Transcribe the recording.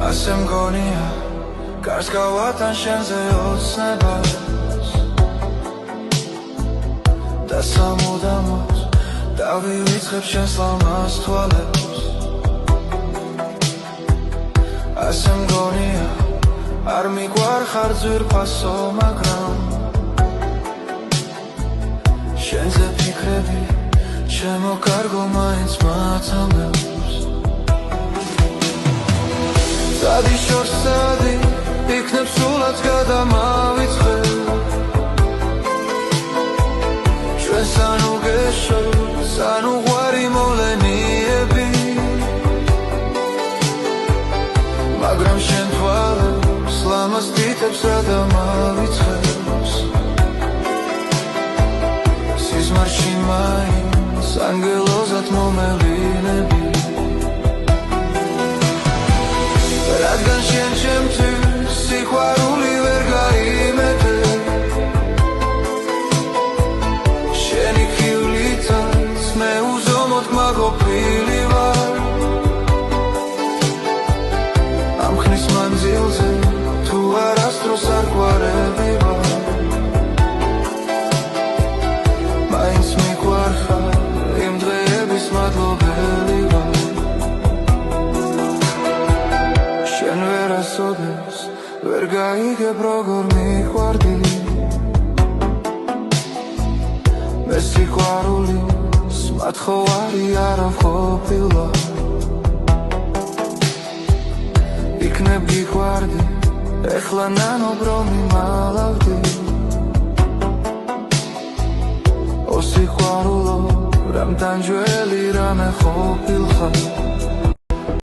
ასე მგონია გარს გავათან შენზე ოცნებას და სამუდამოდ დავივიწყებ შენს ლამაზ თვალებს ასე მგონია არ მიგვარხარ ძვირფასო მაგრამ შენზე ფიქრები ჩემო კარგო მაინც მათამბებს სადი შორს სადი იქნებ სულაც გადამავიწყე ჩვენ სანუ გეშო სანუ ღვარი მოვლენიები მაგრამ შენ თვალებს ლამაზ თითებს გადამავიწყებს სიზმარში მაინც ანგელოზად მომევლინები რადგან შენ ჩემთვის სიყვარული ვერ გაიმეტე შენი ხივლითაც მე უზომოდ გმაყოფილი ვარ ამ ხნის მანძილზე თუ არასდროს არ გვარები ვარ მაინც მიგვარხარ იმ დღეების მადლობელი ვარ შენ ვერასოდეს ვერ გაიგებ როგორ მიყვარდი მე სიყვარულის მათხოვარი არ ვყოფილა იქნებ გიყვარდი ეხლა ნანობრო მიმალავდი ო სიყვარულო რამ დამჯველი რამე ყოფილხარ